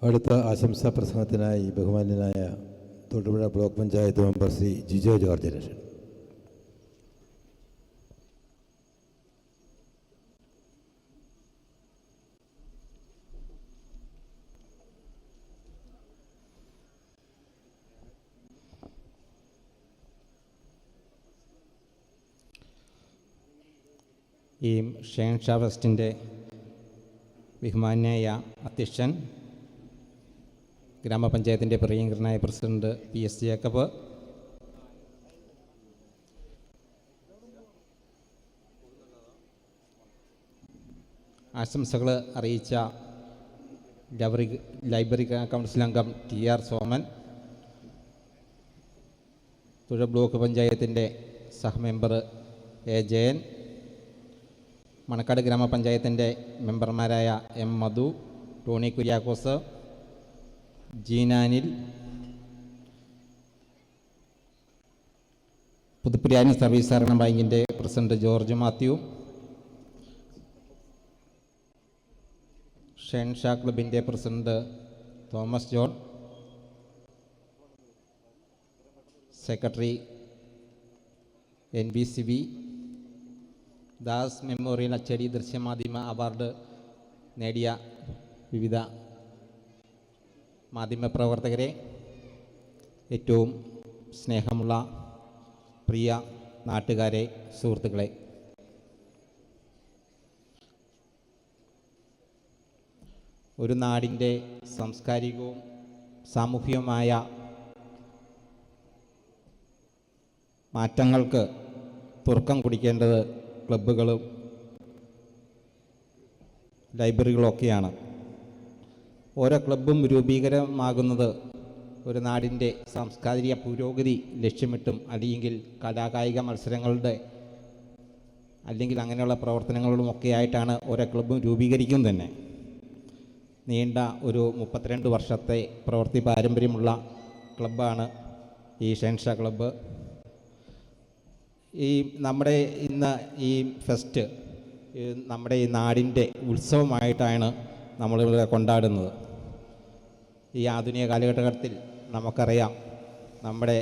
അടുത്ത ആശംസാ പ്രസംഗത്തിനായി ബഹുമാന്യനായ Thodupuzha block panchayat member Shri Jijo George Rakshan. ഈ ഷേൻഷാ ഫെസ്റ്റിൻ്റെ ബഹുമാന്യായ അധ്യക്ഷൻ, ഗ്രാമപഞ്ചായത്തിൻ്റെ പ്രിയങ്കരനായ പ്രസിഡന്റ് PS ജേക്കബ്, ആശംസകൾ അറിയിച്ച ലൈബ്രറി കൗൺസിൽ അംഗം TR സോമൻ, തുഴ ബ്ലോക്ക് പഞ്ചായത്തിൻ്റെ സഹമെമ്പർ A ജയൻ, മണക്കാട് ഗ്രാമപഞ്ചായത്തിൻ്റെ മെമ്പർമാരായ M മധു, ടോണി കുര്യാക്കോസ്, ജീനാനിൽ, പുതുപ്പുരാനി സർവീസ് സഹകരണ ബാങ്കിൻ്റെ പ്രസിഡന്റ് ജോർജ് മാത്യു, ഷെൻഷാ ക്ലബിൻ്റെ president Thomas John, secretary NBCB, Das memorial അച്ചടി ദൃശ്യമാധ്യമ അവാർഡ് നേടിയ വിവിധ മാധ്യമപ്രവർത്തകരെ, ഏറ്റവും സ്നേഹമുള്ള പ്രിയ നാട്ടുകാരെ, സുഹൃത്തുക്കളെ, ഒരു നാടിൻ്റെ സാംസ്കാരികവും സാമൂഹികവുമായ മാറ്റങ്ങൾക്ക് തുറക്കം കുടിക്കേണ്ടത് ക്ലബ്ബുകളും ലൈബ്രറികളൊക്കെയാണ്. ഓരോ ക്ലബ്ബും രൂപീകരമാകുന്നത് ഒരു നാടിൻ്റെ സാംസ്കാരിക പുരോഗതി ലക്ഷ്യമിട്ടും, അല്ലെങ്കിൽ കലാകായിക മത്സരങ്ങളുടെ അല്ലെങ്കിൽ അങ്ങനെയുള്ള പ്രവർത്തനങ്ങളുമൊക്കെ ആയിട്ടാണ് ഓരോ ക്ലബ്ബും രൂപീകരിക്കുന്നത് തന്നെ. നീണ്ട ഒരു 32 വർഷത്തെ പ്രവൃത്തി പാരമ്പര്യമുള്ള ക്ലബ്ബാണ് ഈ ഷെൻഷാ ക്ലബ്ബ്. ഈ നമ്മുടെ ഇന്ന് ഈ ഫെസ്റ്റ് നമ്മുടെ ഈ നാടിൻ്റെ ഉത്സവമായിട്ടാണ് നമ്മളിവിടെ കൊണ്ടാടുന്നത്. ഈ ആധുനിക കാലഘട്ടത്തിൽ നമുക്കറിയാം, നമ്മുടെ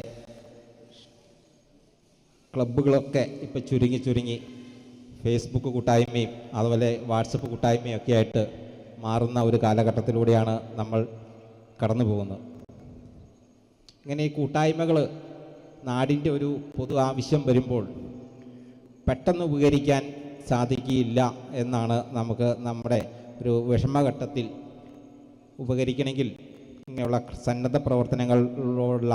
ക്ലബ്ബുകളൊക്കെ ഇപ്പോൾ ചുരുങ്ങി ഫേസ്ബുക്ക് കൂട്ടായ്മയും അതുപോലെ വാട്സപ്പ് കൂട്ടായ്മയും ഒക്കെ ആയിട്ട് മാറുന്ന ഒരു കാലഘട്ടത്തിലൂടെയാണ് നമ്മൾ കടന്നു പോകുന്നത്. ഇങ്ങനെ ഈ കൂട്ടായ്മകൾ നാടിൻ്റെ ഒരു പൊതു ആവശ്യം വരുമ്പോൾ പെട്ടെന്ന് ഉപകരിക്കാൻ സാധിക്കില്ല എന്നാണ് നമുക്ക് നമ്മുടെ ഒരു വിഷമഘട്ടത്തിൽ ഉപകരിക്കണമെങ്കിൽ ഇങ്ങനെയുള്ള സന്നദ്ധ പ്രവർത്തനങ്ങളിലുള്ള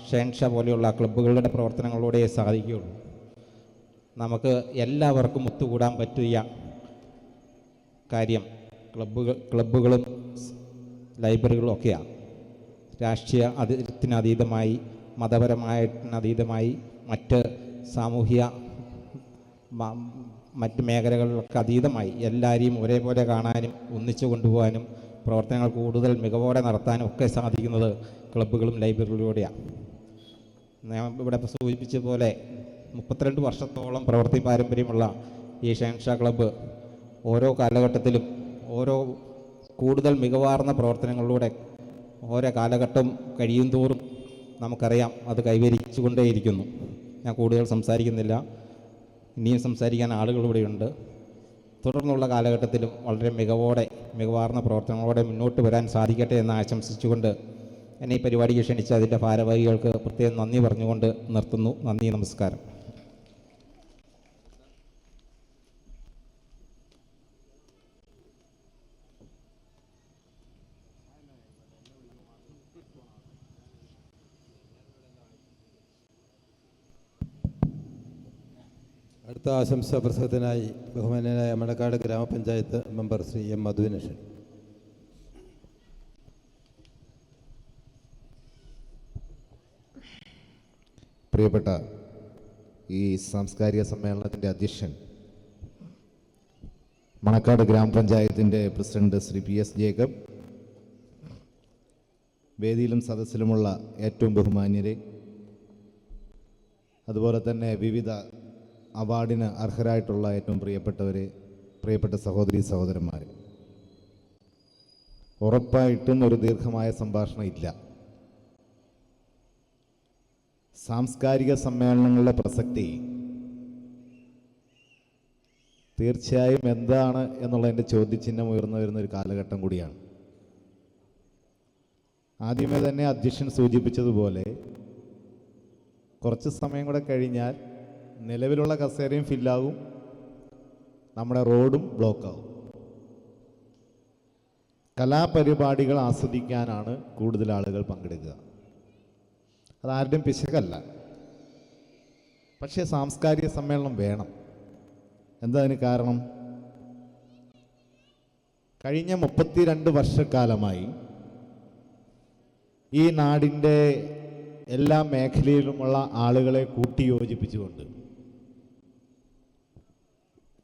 ഷെൻഷാ പോലെയുള്ള ക്ലബ്ബുകളുടെ പ്രവർത്തനങ്ങളിലൂടെ സാധിക്കുകയുള്ളൂ. നമുക്ക് എല്ലാവർക്കും ഒത്തുകൂടാൻ പറ്റിയ കാര്യം ക്ലബ്ബുകളും ലൈബ്രറികളും ഒക്കെയാണ്. രാഷ്ട്രീയ അതിർത്തിനതീതമായി, മതപരമായതിനതീതമായി, മറ്റ് സാമൂഹിക മറ്റ് മേഖലകളിലൊക്കെ അതീതമായി എല്ലാവരെയും ഒരേപോലെ കാണാനും ഒന്നിച്ചു കൊണ്ടുപോകാനും പ്രവർത്തനങ്ങൾ കൂടുതൽ മികവോടെ നടത്താനും ഒക്കെ സാധിക്കുന്നത് ക്ലബ്ബുകളും ലൈബ്രറികളിലൂടെയാണ്. ഞാൻ ഇവിടെ സൂചിപ്പിച്ച പോലെ 32 വർഷത്തോളം പ്രവൃത്തി പാരമ്പര്യമുള്ള ഈ ഷെൻഷാ ക്ലബ്ബ് ഓരോ കാലഘട്ടത്തിലും കൂടുതൽ മികവാർന്ന പ്രവർത്തനങ്ങളിലൂടെ ഓരോ കാലഘട്ടം കഴിയും തോറും നമുക്കറിയാം അത് കൈവരിച്ചു കൊണ്ടേയിരിക്കുന്നു. ഞാൻ കൂടുതൽ സംസാരിക്കുന്നില്ല, ഇനിയും സംസാരിക്കാൻ ആളുകൾ ഇവിടെയുണ്ട്. തുടർന്നുള്ള കാലഘട്ടത്തിലും വളരെ മികവാർന്ന പ്രവർത്തനങ്ങളോടെ മുന്നോട്ട് വരാൻ സാധിക്കട്ടെ എന്ന് ആശംസിച്ചുകൊണ്ട് എന്നെ ഈ പരിപാടിക്ക് ക്ഷണിച്ച അതിൻ്റെ ഭാരവാഹികൾക്ക് പ്രത്യേകം നന്ദി പറഞ്ഞുകൊണ്ട് നിർത്തുന്നു. നന്ദി, നമസ്കാരം. അടുത്ത ആശംസാ പ്രസംഗത്തിനായി ബഹുമാന്യനായ മണക്കാട് ഗ്രാമപഞ്ചായത്ത് മെമ്പർ ശ്രീ M മധു. പ്രിയപ്പെട്ട ഈ സാംസ്കാരിക സമ്മേളനത്തിൻ്റെ അധ്യക്ഷൻ, മണക്കാട് ഗ്രാമപഞ്ചായത്തിൻ്റെ പ്രസിഡന്റ് ശ്രീ PS ജേക്കബ്, വേദിയിലും സദസ്സിലുമുള്ള ഏറ്റവും ബഹുമാന്യരെ, അതുപോലെ തന്നെ വിവിധ അവാർഡിന് അർഹരായിട്ടുള്ള ഏറ്റവും പ്രിയപ്പെട്ടവരെ, പ്രിയപ്പെട്ട സഹോദരി സഹോദരന്മാരെ, ഉറപ്പായിട്ടും ഒരു ദീർഘമായ സംഭാഷണം ഇല്ല. സാംസ്കാരിക സമ്മേളനങ്ങളുടെ പ്രസക്തി തീർച്ചയായും എന്താണ് എന്നുള്ളതിൻ്റെ ചോദ്യചിഹ്നം ഉയർന്നു വരുന്ന ഒരു കാലഘട്ടം കൂടിയാണ്. ആദ്യമേ തന്നെ അധ്യക്ഷൻ സൂചിപ്പിച്ചതുപോലെ കുറച്ച് സമയം കൂടെ കഴിഞ്ഞാൽ നിലവിലുള്ള കസേരയും ഫില്ലാകും, നമ്മുടെ റോഡും ബ്ലോക്കാവും. കലാപരിപാടികൾ ആസ്വദിക്കാനാണ് കൂടുതൽ ആളുകൾ പങ്കെടുക്കുക. അതാരുടെയും പിശകല്ല. പക്ഷേ സാംസ്കാരിക സമ്മേളനം വേണം. എന്താ അതിന് കാരണം? കഴിഞ്ഞ 32 വർഷക്കാലമായി ഈ നാടിൻ്റെ എല്ലാ മേഖലയിലുമുള്ള ആളുകളെ കൂട്ടിയോജിപ്പിച്ചുകൊണ്ട്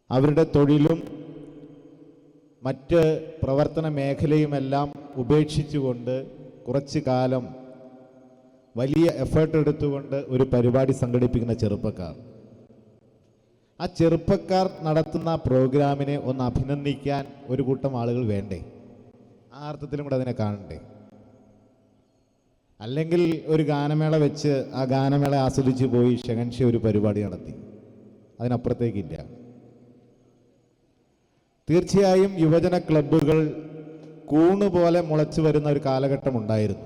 അവരുടെ തൊഴിലും മറ്റ് പ്രവർത്തന മേഖലയുമെല്ലാം ഉപേക്ഷിച്ചുകൊണ്ട് കുറച്ചു കാലം വലിയ എഫേർട്ട് എടുത്തുകൊണ്ട് ഒരു പരിപാടി സംഘടിപ്പിക്കുന്ന ചെറുപ്പക്കാർ, ആ ചെറുപ്പക്കാർ നടത്തുന്ന പ്രോഗ്രാമിനെ ഒന്ന് അഭിനന്ദിക്കാൻ ഒരു കൂട്ടം ആളുകൾ വേണ്ടേ? ആ അർത്ഥത്തിലും കൂടെ അതിനെ കാണണ്ടേ? അല്ലെങ്കിൽ ഒരു ഗാനമേള വെച്ച് ആ ഗാനമേള ആസ്വദിച്ച് പോയി ഷെഹൻഷി ഒരു പരിപാടി നടത്തി, അതിനപ്പുറത്തേക്കില്ല. തീർച്ചയായും യുവജന ക്ലബ്ബുകൾ കൂണുപോലെ മുളച്ചു വരുന്ന ഒരു കാലഘട്ടം ഉണ്ടായിരുന്നു.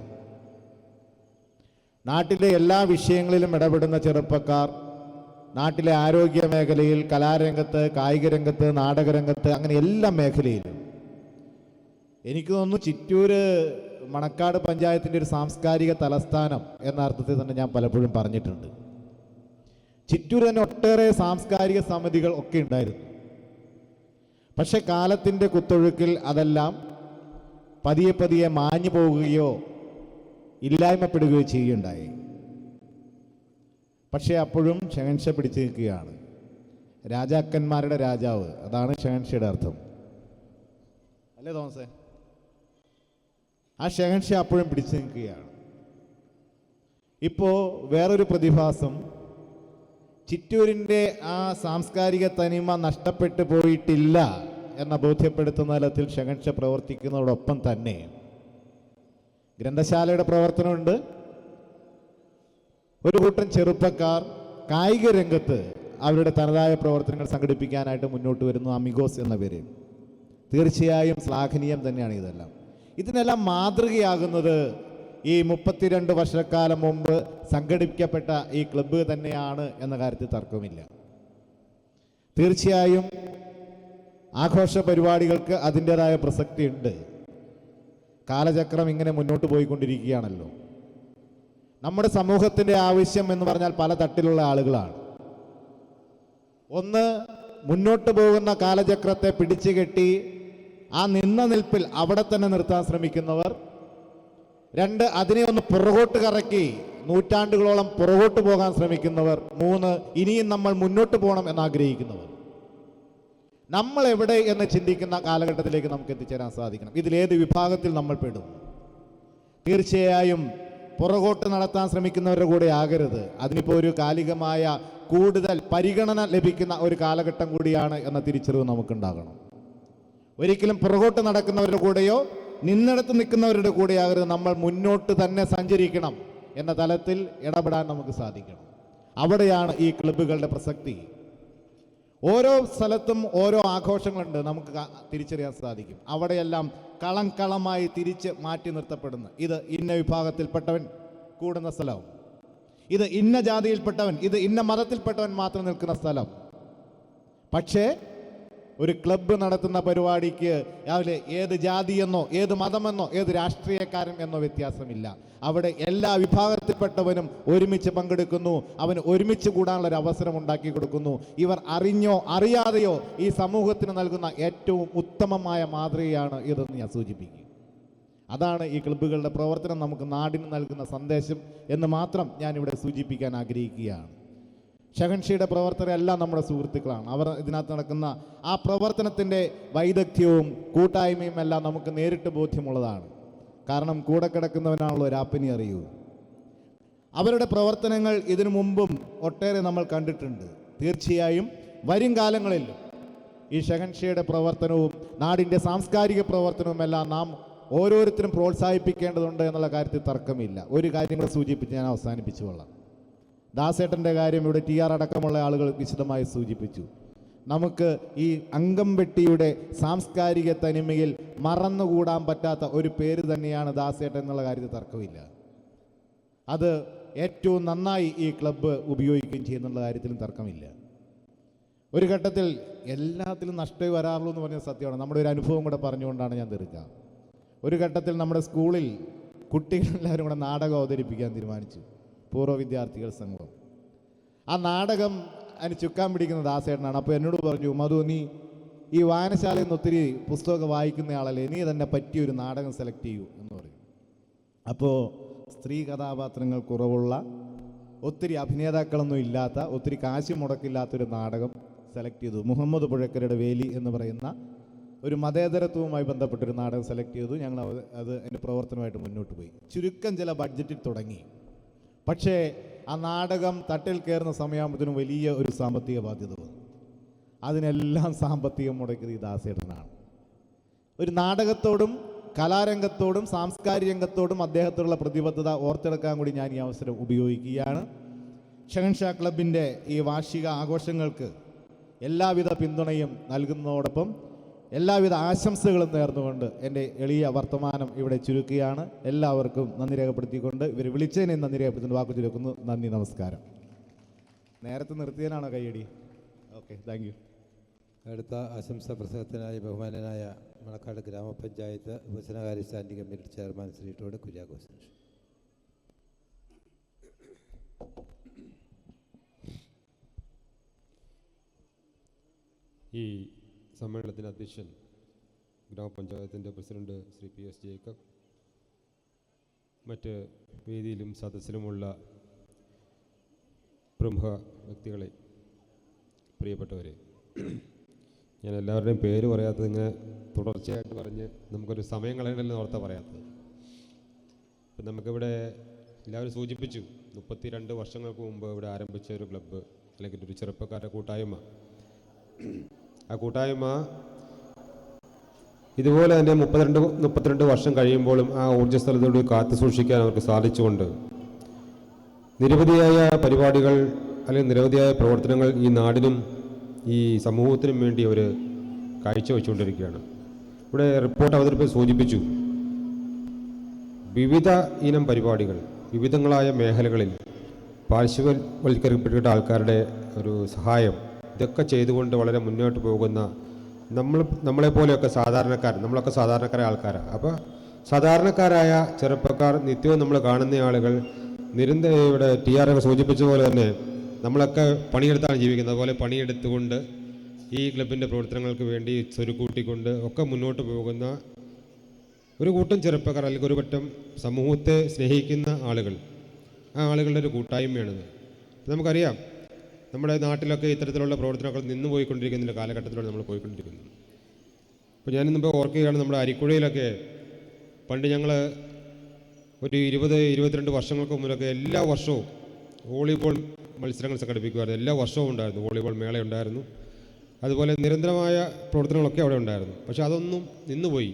നാട്ടിലെ എല്ലാ വിഷയങ്ങളിലും ഇടപെടുന്ന ചെറുപ്പക്കാർ നാട്ടിലെ ആരോഗ്യ മേഖലയിൽ, കലാരംഗത്ത്, കായിക രംഗത്ത്, നാടകരംഗത്ത്, അങ്ങനെ എല്ലാ മേഖലയിലും. എനിക്ക് തോന്നുന്നു ചിറ്റൂർ മണക്കാട് പഞ്ചായത്തിൻ്റെ ഒരു സാംസ്കാരിക തലസ്ഥാനം എന്ന അർത്ഥത്തിൽ തന്നെ ഞാൻ പലപ്പോഴും പറഞ്ഞിട്ടുണ്ട്. ചിറ്റൂർ തന്നെ ഒട്ടേറെ സാംസ്കാരിക സമിതികൾ ഒക്കെ ഉണ്ടായിരുന്നു. പക്ഷെ കാലത്തിൻ്റെ കുത്തൊഴുക്കിൽ അതെല്ലാം പതിയെ പതിയെ മാഞ്ഞു പോവുകയോ ഇല്ലായ്മപ്പെടുകയോ ചെയ്യുകയുണ്ടായി. പക്ഷേ അപ്പോഴും ഷെഹൻഷ പിടിച്ചു നിൽക്കുകയാണ്. രാജാക്കന്മാരുടെ രാജാവ്, അതാണ് ഷെഹൻഷയുടെ അർത്ഥം, അല്ലേ തോമസേ? ആ ഷെഹൻഷ അപ്പോഴും പിടിച്ചു നിൽക്കുകയാണ്. ഇപ്പോൾ വേറൊരു പ്രതിഭാസം, ചിറ്റൂരിൻ്റെ ആ സാംസ്കാരിക തനിമ നഷ്ടപ്പെട്ടു പോയിട്ടില്ല എന്ന ബോധ്യപ്പെടുത്തുന്ന തലത്തിൽ ഷെഹൻഷ പ്രവർത്തിക്കുന്നതോടൊപ്പം തന്നെ ഗ്രന്ഥശാലയുടെ പ്രവർത്തനമുണ്ട്. ഒരു കൂട്ടം ചെറുപ്പക്കാർ കായിക രംഗത്ത് അവരുടെ തനതായ പ്രവർത്തനങ്ങൾ സംഘടിപ്പിക്കാനായിട്ട് മുന്നോട്ട് വരുന്നു, അമിഗോസ് എന്ന പേര്. തീർച്ചയായും ശ്ലാഘനീയം തന്നെയാണ് ഇതെല്ലാം. ഇതിനെല്ലാം മാതൃകയാകുന്നത് ഈ 32 വർഷക്കാലം മുമ്പ് സംഘടിപ്പിക്കപ്പെട്ട ഈ ക്ലബ്ബ് തന്നെയാണ് എന്ന കാര്യത്തിൽ തർക്കമില്ല. തീർച്ചയായും ആഘോഷ പരിപാടികൾക്ക് അതിൻ്റെതായ പ്രസക്തിയുണ്ട്. കാലചക്രം ഇങ്ങനെ മുന്നോട്ട് പോയിക്കൊണ്ടിരിക്കുകയാണല്ലോ. നമ്മുടെ സമൂഹത്തിൻ്റെ ആവശ്യം എന്ന് പറഞ്ഞാൽ പല തട്ടിലുള്ള ആളുകളാണ്. ഒന്ന്, മുന്നോട്ട് പോകുന്ന കാലചക്രത്തെ പിടിച്ചു കെട്ടി ആ നിന്ന നിൽപ്പിൽ അവിടെ തന്നെ നിർത്താൻ ശ്രമിക്കുന്നവർ. രണ്ട്, അതിനെ ഒന്ന് പുറകോട്ട് കറക്കി നൂറ്റാണ്ടുകളോളം പുറകോട്ട് പോകാൻ ശ്രമിക്കുന്നവർ. മൂന്ന്, ഇനിയും നമ്മൾ മുന്നോട്ട് പോകണം എന്നാഗ്രഹിക്കുന്നവർ. നമ്മൾ എവിടെ എന്ന് ചിന്തിക്കുന്ന കാലഘട്ടത്തിലേക്ക് നമുക്ക് എത്തിച്ചേരാൻ സാധിക്കണം. ഇതിലേത് വിഭാഗത്തിൽ നമ്മൾ പെടും? തീർച്ചയായും പുറകോട്ട് നടത്താൻ ശ്രമിക്കുന്നവരുടെ കൂടെ ആകരുത്. അതിനിപ്പോൾ ഒരു കാലികമായ കൂടുതൽ പരിഗണന ലഭിക്കുന്ന ഒരു കാലഘട്ടം കൂടിയാണ് എന്ന തിരിച്ചറിവ് നമുക്കുണ്ടാകണം. ഒരിക്കലും പുറകോട്ട് നടക്കുന്നവരുടെ കൂടെയോ നിന്നിടത്ത് നിൽക്കുന്നവരുടെ കൂടെയാകരുത്. നമ്മൾ മുന്നോട്ട് തന്നെ സഞ്ചരിക്കണം എന്ന തലത്തിൽ ഇടപെടാൻ നമുക്ക് സാധിക്കണം. അവിടെയാണ് ഈ ക്ലബ്ബുകളുടെ പ്രസക്തി. ഓരോ സ്ഥലത്തും ഓരോ ആഘോഷങ്ങളുണ്ട്, നമുക്ക് തിരിച്ചറിയാൻ സാധിക്കും. അവിടെയെല്ലാം കളമായി തിരിച്ച് മാറ്റി നിർത്തപ്പെടുന്നു. ഇത് ഇന്ന വിഭാഗത്തിൽപ്പെട്ടവൻ കൂടുന്ന സ്ഥലം, ഇത് ഇന്ന ജാതിയിൽപ്പെട്ടവൻ, ഇത് ഇന്ന മതത്തിൽപ്പെട്ടവൻ മാത്രം നിൽക്കുന്ന സ്ഥലം. പക്ഷേ ഒരു ക്ലബ്ബ് നടത്തുന്ന പരിപാടിക്ക് രാവിലെ ഏത് ജാതിയെന്നോ ഏത് മതമെന്നോ ഏത് രാഷ്ട്രീയക്കാരൻ എന്നോ വ്യത്യാസമില്ല. അവിടെ എല്ലാ വിഭാഗത്തിൽപ്പെട്ടവനും ഒരുമിച്ച് പങ്കെടുക്കുന്നു. അവന് ഒരുമിച്ച് കൂടാനുള്ളൊരു അവസരം ഉണ്ടാക്കി കൊടുക്കുന്നു. ഇവർ അറിഞ്ഞോ അറിയാതെയോ ഈ സമൂഹത്തിന് നൽകുന്ന ഏറ്റവും ഉത്തമമായ മാതൃകയാണ് ഇതെന്ന് ഞാൻ സൂചിപ്പിക്കും. അതാണ് ഈ ക്ലബ്ബുകളുടെ പ്രവർത്തനം നമുക്ക് നാടിന് നൽകുന്ന സന്ദേശം എന്ന് മാത്രം ഞാനിവിടെ സൂചിപ്പിക്കാൻ ആഗ്രഹിക്കുകയാണ്. ഷെഹൻഷിയുടെ പ്രവർത്തകരെല്ലാം നമ്മുടെ സുഹൃത്തുക്കളാണ്. അവർ ഇതിനകത്ത് നടക്കുന്ന ആ പ്രവർത്തനത്തിൻ്റെ വൈദഗ്ധ്യവും കൂട്ടായ്മയും എല്ലാം നമുക്ക് നേരിട്ട് ബോധ്യമുള്ളതാണ്. കാരണം കൂടെ കിടക്കുന്നവനാണല്ലോ രാപ്പനി അറിയൂ. അവരുടെ പ്രവർത്തനങ്ങൾ ഇതിനു മുമ്പും ഒട്ടേറെ നമ്മൾ കണ്ടിട്ടുണ്ട്. തീർച്ചയായും വരും കാലങ്ങളിൽ ഈ ഷെഹൻഷിയുടെ പ്രവർത്തനവും നാടിൻ്റെ സാംസ്കാരിക പ്രവർത്തനവും എല്ലാം നാം ഓരോരുത്തരും പ്രോത്സാഹിപ്പിക്കേണ്ടതുണ്ട് എന്നുള്ള കാര്യത്തിൽ തർക്കമില്ല. ഒരു കാര്യം കൂടെ സൂചിപ്പിച്ച് ഞാൻ അവസാനിപ്പിച്ചു കൊള്ളാം. ദാസേട്ടൻ്റെ കാര്യം ഇവിടെ TR അടക്കമുള്ള ആളുകൾ വിശദമായി സൂചിപ്പിച്ചു. നമുക്ക് ഈ അങ്കംവെട്ടിയുടെ സാംസ്കാരിക തനിമയിൽ മറന്നുകൂടാൻ പറ്റാത്ത ഒരു പേര് തന്നെയാണ് ദാസേട്ടൻ എന്നുള്ള കാര്യത്തിൽ തർക്കമില്ല. അത് ഏറ്റവും നന്നായി ഈ ക്ലബ്ബ് ഉപയോഗിക്കുകയും ചെയ്യുന്നുള്ള കാര്യത്തിലും തർക്കമില്ല. ഒരു ഘട്ടത്തിൽ എല്ലാത്തിലും നഷ്ടമേ വരാറുള്ളൂ എന്ന് പറഞ്ഞ സത്യമാണ്. നമ്മുടെ ഒരു അനുഭവം കൂടെ പറഞ്ഞുകൊണ്ടാണ് ഞാൻ തീർക്കുക. ഒരു ഘട്ടത്തിൽ നമ്മുടെ സ്കൂളിൽ കുട്ടികളെല്ലാവരും കൂടെ നാടകം അവതരിപ്പിക്കാൻ തീരുമാനിച്ചു, പൂർവ്വ വിദ്യാർത്ഥികൾ സംഘം. ആ നാടകം അതിന് ചുക്കാൻ പിടിക്കുന്ന ദാസേട്ടനാണ്. അപ്പോൾ എന്നോട് പറഞ്ഞു, മധു, നീ ഈ വായനശാലയിൽ നിന്ന് ഒത്തിരി പുസ്തകമൊക്കെ വായിക്കുന്നയാളല്ലേ, നീ തന്നെ പറ്റിയൊരു നാടകം സെലക്ട് ചെയ്യൂ എന്ന് പറയും. അപ്പോൾ സ്ത്രീ കഥാപാത്രങ്ങൾ കുറവുള്ള, ഒത്തിരി അഭിനേതാക്കളൊന്നും ഇല്ലാത്ത, ഒത്തിരി കാശ് മുടക്കില്ലാത്തൊരു നാടകം സെലക്ട് ചെയ്തു. മുഹമ്മദ് പുഴക്കരയുടെ വേലി എന്ന് പറയുന്ന ഒരു മതേതരത്വവുമായി ബന്ധപ്പെട്ടൊരു നാടകം സെലക്ട് ചെയ്തു. ഞങ്ങൾ അത് അതിൻ്റെ പ്രവർത്തനമായിട്ട് മുന്നോട്ട് പോയി. ചുരുക്കം ചില ബഡ്ജറ്റിൽ തുടങ്ങി. പക്ഷേ ആ നാടകം തട്ടിൽ കയറുന്ന സമയമാകുമ്പോഴത്തേനും വലിയ ഒരു സാമ്പത്തിക ബാധ്യത വന്നു. അതിനെല്ലാം സാമ്പത്തികം മുടക്കിയത് ഈ ദാസേട്ടനാണ്. ഒരു നാടകത്തോടും കലാരംഗത്തോടും സാംസ്കാരിക രംഗത്തോടും അദ്ദേഹത്തോടുള്ള പ്രതിബദ്ധത ഓർത്തെടുക്കാൻ കൂടി ഞാൻ ഈ അവസരം ഉപയോഗിക്കുകയാണ്. ഷഹൻഷാ ക്ലബിൻ്റെ ഈ വാർഷിക ആഘോഷങ്ങൾക്ക് എല്ലാവിധ പിന്തുണയും നൽകുന്നതോടൊപ്പം എല്ലാവിധ ആശംസകളും നേർന്നുകൊണ്ട് എൻ്റെ എളിയ വർത്തമാനം ഇവിടെ ചുരുക്കുകയാണ്. എല്ലാവർക്കും നന്ദി രേഖപ്പെടുത്തിക്കൊണ്ട്, ഇവർ വിളിച്ചതിനെ നന്ദി രേഖപ്പെടുത്തുന്ന വാക്കു ചുരുക്കുന്നു. നന്ദി, നമസ്കാരം. നേരത്തെ നിർത്തിയതിനാണോ കയ്യടി? Okay, thank you. അടുത്ത ആശംസാ പ്രസംഗത്തിനായി ബഹുമാനനായ മണക്കാട് ഗ്രാമപഞ്ചായത്ത് വികസനകാര്യ standing committee chairman Shri Todd Kuriakose. ഈ സമ്മേളനത്തിൻ്റെ അധ്യക്ഷൻ ഗ്രാമപഞ്ചായത്തിൻ്റെ പ്രസിഡന്റ് ശ്രീ PS ജേക്കബ്, മറ്റ് വേദിയിലും സദസ്സിലുമുള്ള പ്രമുഖ വ്യക്തികളെ, പ്രിയപ്പെട്ടവരെ, ഞാൻ എല്ലാവരുടെയും പേര് പറയാത്തത് ഇങ്ങനെ തുടർച്ചയായിട്ട് പറഞ്ഞ് നമുക്കൊരു സമയം കളയണ്ടല്ലോ ഓർത്താ പറയാത്തത്. ഇപ്പം നമുക്കിവിടെ എല്ലാവരും സൂചിപ്പിച്ചു, 32 വർഷങ്ങൾക്ക് മുമ്പ് ഇവിടെ ആരംഭിച്ച ഒരു ക്ലബ്ബ് അല്ലെങ്കിൽ ഒരു ചെറുപ്പക്കാരുടെ കൂട്ടായ്മ. ആ കൂട്ടായ്മ ഇതുപോലെ തന്നെ 32 വർഷം കഴിയുമ്പോഴും ആ ഊർജ്ജസ്വലതയോട് കാത്തു സൂക്ഷിക്കാൻ അവർക്ക് സാധിച്ചുകൊണ്ട് നിരവധിയായ പരിപാടികൾ അല്ലെങ്കിൽ നിരവധിയായ പ്രവർത്തനങ്ങൾ ഈ നാടിനും ഈ സമൂഹത്തിനും വേണ്ടി അവർ കാഴ്ചവെച്ചുകൊണ്ടിരിക്കുകയാണ്. ഇവിടെ റിപ്പോർട്ട് അവതരിപ്പിച്ച് സൂചിപ്പിച്ചു, വിവിധ ഇനം പരിപാടികൾ വിവിധങ്ങളായ മേഖലകളിൽ പാർശ്വവൽക്കരിക്കപ്പെട്ട ആൾക്കാരുടെ ഒരു സഹായം, ഇതൊക്കെ ചെയ്തുകൊണ്ട് വളരെ മുന്നോട്ട് പോകുന്ന നമ്മളെപ്പോലെയൊക്കെ നമ്മളൊക്കെ സാധാരണക്കാരായ ആൾക്കാരാണ്. അപ്പോൾ സാധാരണക്കാരായ ചെറുപ്പക്കാർ, നിത്യവും നമ്മൾ കാണുന്ന ആളുകൾ, നിരന്തരം ഇവിടെ TR സൂചിപ്പിച്ച പോലെ തന്നെ നമ്മളൊക്കെ പണിയെടുത്താണ് ജീവിക്കുന്നത്. അതുപോലെ പണിയെടുത്തുകൊണ്ട് ഈ ക്ലബിൻ്റെ പ്രവർത്തനങ്ങൾക്ക് വേണ്ടി സ്വരുക്കൂട്ടിക്കൊണ്ട് ഒക്കെ മുന്നോട്ട് പോകുന്ന ഒരു കൂട്ടം ചെറുപ്പക്കാർ അല്ലെങ്കിൽ ഒരു പറ്റം സമൂഹത്തെ സ്നേഹിക്കുന്ന ആളുകൾ, ആ ആളുകളുടെ ഒരു കൂട്ടായ്മയാണിത്. നമുക്കറിയാം, നമ്മുടെ നാട്ടിലൊക്കെ ഇത്തരത്തിലുള്ള പ്രവർത്തനങ്ങൾ നിന്ന് പോയിക്കൊണ്ടിരിക്കുന്ന കാലഘട്ടത്തിലൂടെ നമ്മൾ പോയിക്കൊണ്ടിരിക്കുന്നത്. ഇപ്പോൾ ഞാനിന്നിപ്പോൾ ഓർക്കുകയാണ്, നമ്മുടെ അരിക്കുഴയിലൊക്കെ പണ്ട് ഞങ്ങൾ ഒരു 20-22 വർഷങ്ങൾക്ക് മുമ്പിലൊക്കെ എല്ലാ വർഷവും വോളിബോൾ മത്സരങ്ങൾ സംഘടിപ്പിക്കുമായിരുന്നു. എല്ലാ വർഷവും ഉണ്ടായിരുന്നു, വോളിബോൾ മേള ഉണ്ടായിരുന്നു. അതുപോലെ നിരന്തരമായ പ്രവർത്തനങ്ങളൊക്കെ അവിടെ ഉണ്ടായിരുന്നു. പക്ഷേ അതൊന്നും നിന്നുപോയി.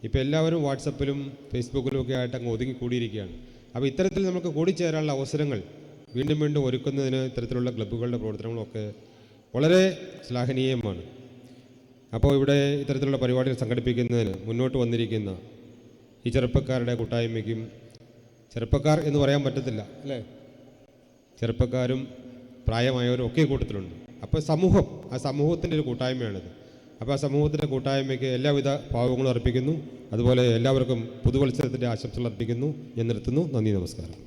ഇപ്പോൾ എല്ലാവരും വാട്സപ്പിലും ഫേസ്ബുക്കിലും ഒക്കെ ആയിട്ട് അങ്ങ് ഒതുങ്ങിക്കൂടിയിരിക്കുകയാണ്. അപ്പോൾ ഇത്തരത്തിൽ നമുക്ക് കൂടിച്ചേരാനുള്ള അവസരങ്ങൾ വീണ്ടും വീണ്ടും ഒരുക്കുന്നതിന് ഇത്തരത്തിലുള്ള ക്ലബ്ബുകളുടെ പ്രവർത്തനങ്ങളൊക്കെ വളരെ ശ്ലാഘനീയമാണ്. അപ്പോൾ ഇവിടെ ഇത്തരത്തിലുള്ള പരിപാടികൾ സംഘടിപ്പിക്കുന്നതിന് മുന്നോട്ട് വന്നിരിക്കുന്ന ഈ ചെറുപ്പക്കാരുടെ കൂട്ടായ്മയ്ക്കും, ചെറുപ്പക്കാർ എന്ന് പറയാൻ പറ്റത്തില്ല അല്ലേ, ചെറുപ്പക്കാരും പ്രായമായവരും ഒക്കെ കൂട്ടത്തിലുണ്ട്. അപ്പോൾ ആ സമൂഹത്തിൻ്റെ ഒരു കൂട്ടായ്മയാണിത്. അപ്പോൾ ആ സമൂഹത്തിൻ്റെ കൂട്ടായ്മയ്ക്ക് എല്ലാവിധ ഭാവങ്ങളും അർപ്പിക്കുന്നു. അതുപോലെ എല്ലാവർക്കും പുതുവത്സരത്തിൻ്റെ ആശംസകൾ അർപ്പിക്കുന്നു. ഞാൻ നിർത്തുന്നു. നന്ദി, നമസ്കാരം.